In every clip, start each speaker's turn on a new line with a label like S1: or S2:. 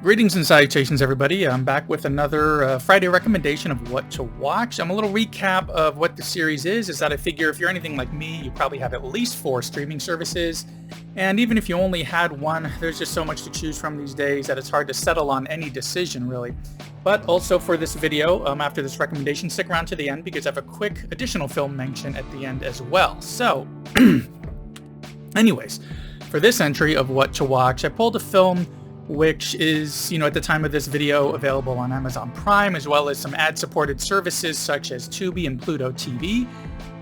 S1: Greetings and salutations, everybody. I'm back with another Friday recommendation of what to watch. A little recap of what the series is that I figure if you're anything like me, you probably have at least 4 streaming services. And even if you only had one, there's just so much to choose from these days that it's hard to settle on any decision, really. But also for this video, after this recommendation, stick around to the end because I have a quick additional film mention at the end as well. So, anyways, for this entry of what to watch, I pulled a film which is, at the time of this video, available on Amazon Prime, as well as some ad-supported services such as Tubi and Pluto TV.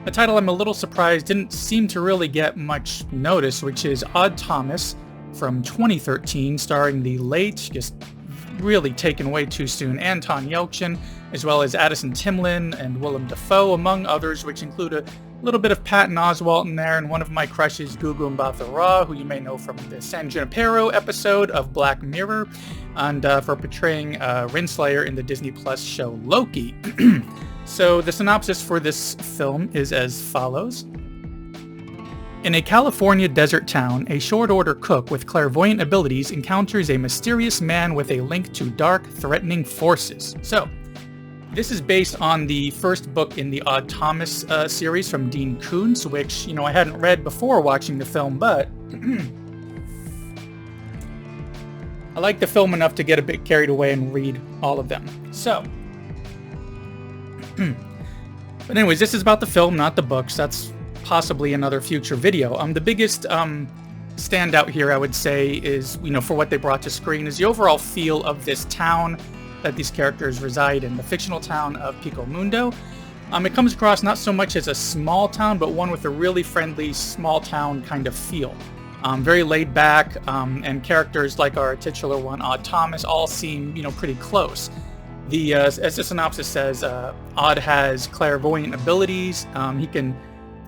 S1: A title I'm a little surprised didn't seem to really get much notice, which is Odd Thomas from 2013, starring the late, just really taken way too soon, Anton Yelchin, as well as Addison Timlin and Willem Defoe, among others, which include a little bit of Patton Oswalt in there, and one of my crushes, Gugu Mbatha-Raw, who you may know from the San Junipero episode of Black Mirror, and for portraying Renslayer in the Disney Plus show Loki. So the synopsis for this film is as follows. In a California desert town, a short-order cook with clairvoyant abilities encounters a mysterious man with a link to dark, threatening forces. So, this is based on the first book in the Odd Thomas series from Dean Koontz, which, I hadn't read before watching the film, but I like the film enough to get a bit carried away and read all of them. So, but anyways, this is about the film, not the books. That's possibly another future video. The biggest standout here, I would say, is, for what they brought to screen, is the overall feel of this town that these characters reside in, the fictional town of Pico Mundo. It comes across not so much as a small town, but one with a really friendly, small town kind of feel. Very laid back, and characters like our titular one, Odd Thomas, all seem, pretty close. As the synopsis says, Odd has clairvoyant abilities. He can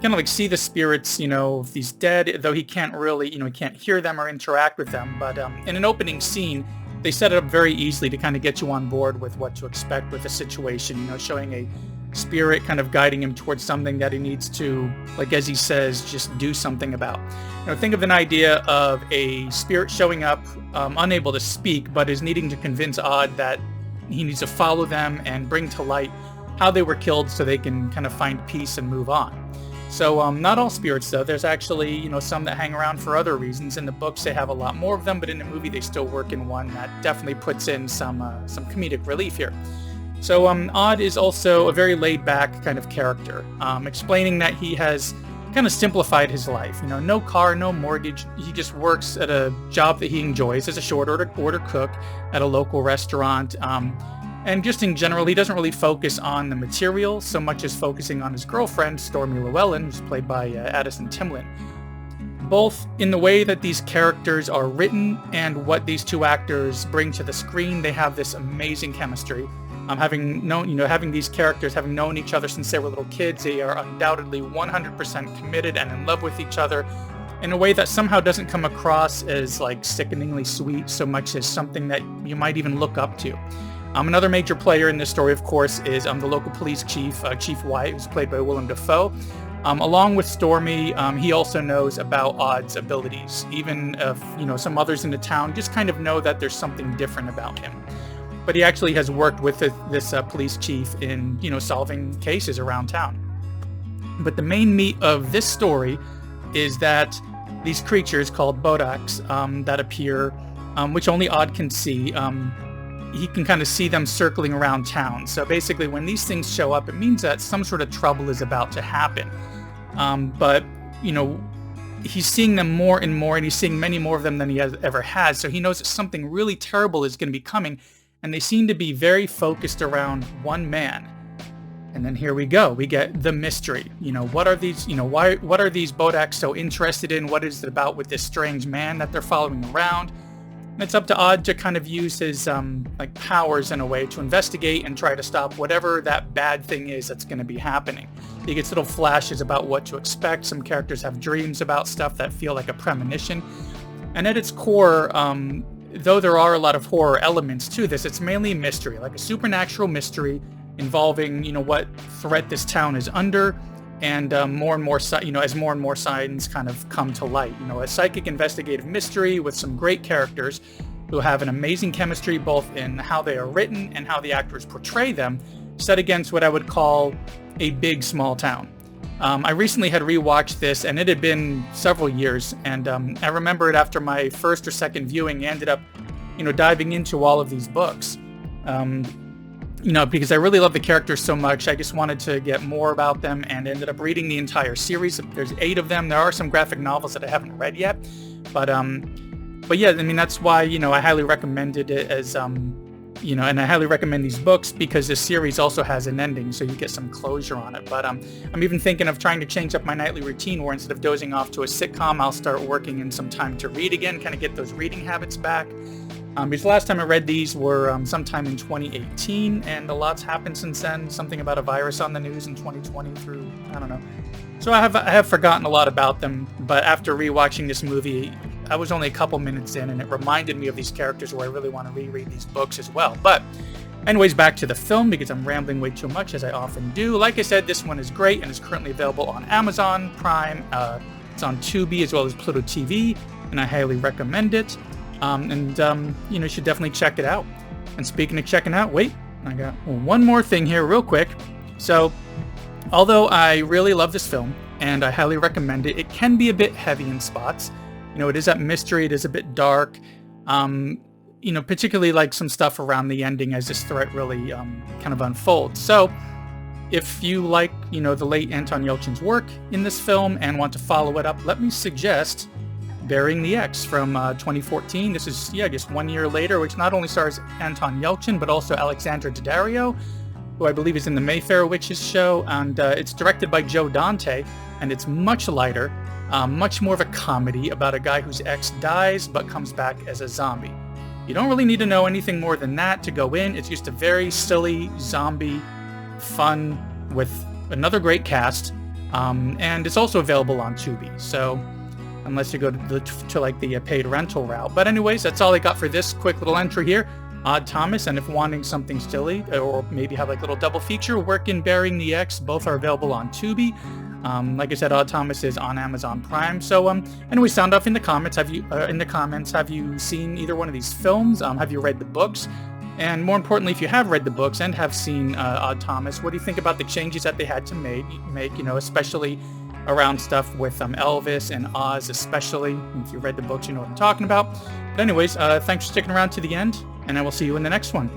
S1: kind of like see the spirits, of these dead, though he can't really, he can't hear them or interact with them. But in an opening scene, they set it up very easily to kind of get you on board with what to expect with a situation, showing a spirit kind of guiding him towards something that he needs to, like as he says, just do something about. Think of an idea of a spirit showing up, unable to speak, but is needing to convince Odd that he needs to follow them and bring to light how they were killed so they can kind of find peace and move on. So not all spirits, though. There's actually, some that hang around for other reasons. In the books, they have a lot more of them, but in the movie, they still work in one that definitely puts in some comedic relief here. So Odd is also a very laid-back kind of character, explaining that he has kind of simplified his life. No car, no mortgage. He just works at a job that he enjoys as a short-order cook at a local restaurant. And just in general, he doesn't really focus on the material so much as focusing on his girlfriend, Stormy Llewellyn, who's played by Addison Timlin. Both in the way that these characters are written and what these two actors bring to the screen, they have this amazing chemistry. Having these characters, having known each other since they were little kids, they are undoubtedly 100% committed and in love with each other in a way that somehow doesn't come across as like sickeningly sweet so much as something that you might even look up to. Another major player in this story, of course, is the local police chief, Chief White, who's played by Willem Defoe. Along with Stormy, he also knows about Odd's abilities. Even if, some others in the town just kind of know that there's something different about him. But he actually has worked with this police chief in, solving cases around town. But the main meat of this story is that these creatures called Bodaks that appear, which only Odd can see, he can kind of see them circling around town. So basically when these things show up, it means that some sort of trouble is about to happen. But he's seeing them more and more, and he's seeing many more of them than he ever has. So he knows that something really terrible is going to be coming, and they seem to be very focused around one man. And then here we go. We get the mystery. What are these, what are these Bodaks so interested in? What is it about with this strange man that they're following around? And it's up to Odd to kind of use his powers in a way to investigate and try to stop whatever that bad thing is that's going to be happening. He gets little flashes about what to expect. Some characters have dreams about stuff that feel like a premonition. And at its core, though there are a lot of horror elements to this, it's mainly a mystery, like a supernatural mystery involving, what threat this town is under, and more and more, as more and more signs kind of come to light. A psychic investigative mystery with some great characters who have an amazing chemistry both in how they are written and how the actors portray them, set against what I would call a big small town. I recently had rewatched this, and it had been several years, and I remember it after my first or second viewing. Ended up, diving into all of these books, because I really love the characters so much. I just wanted to get more about them, and ended up reading the entire series. There's 8 of them. There are some graphic novels that I haven't read yet, but yeah, that's why I highly recommended it as and I highly recommend these books because this series also has an ending, so you get some closure on it. But I'm even thinking of trying to change up my nightly routine, where instead of dozing off to a sitcom, I'll start working in some time to read again, kind of get those reading habits back. Because the last time I read these were sometime in 2018, and a lot's happened since then. Something about a virus on the news in 2020 through, I don't know. So I have forgotten a lot about them, but after rewatching this movie, I was only a couple minutes in, and it reminded me of these characters where I really want to reread these books as well. But anyways, back to the film, because I'm rambling way too much, as I often do. Like I said, this one is great and is currently available on Amazon Prime. It's on Tubi as well as Pluto TV, and I highly recommend it. You should definitely check it out. And speaking of checking out, wait, I got one more thing here real quick. So, although I really love this film, and I highly recommend it, it can be a bit heavy in spots. It is that mystery, it is a bit dark, particularly like some stuff around the ending as this threat really kind of unfolds. So, if you like, the late Anton Yelchin's work in this film and want to follow it up, let me suggest Burying the X from 2014. This is, just 1 year later, which not only stars Anton Yelchin, but also Alexandra Daddario, who I believe is in the Mayfair Witches show, and it's directed by Joe Dante, and it's much lighter, much more of a comedy about a guy whose ex dies but comes back as a zombie. You don't really need to know anything more than that to go in. It's just a very silly zombie fun with another great cast, and it's also available on Tubi. So unless you go to the paid rental route. But anyways, that's all I got for this quick little entry here. Odd Thomas, and if wanting something silly, or maybe have like a little double feature, Work in Burying the X, both are available on Tubi. Like I said, Odd Thomas is on Amazon Prime. So, anyway, sound off in the comments. Have you seen either one of these films? Have you read the books? And more importantly, if you have read the books and have seen Odd Thomas, what do you think about the changes that they had to make? Especially around stuff with Elvis and Oz, especially. If you read the books, you know what I'm talking about. But anyways, thanks for sticking around to the end, and I will see you in the next one.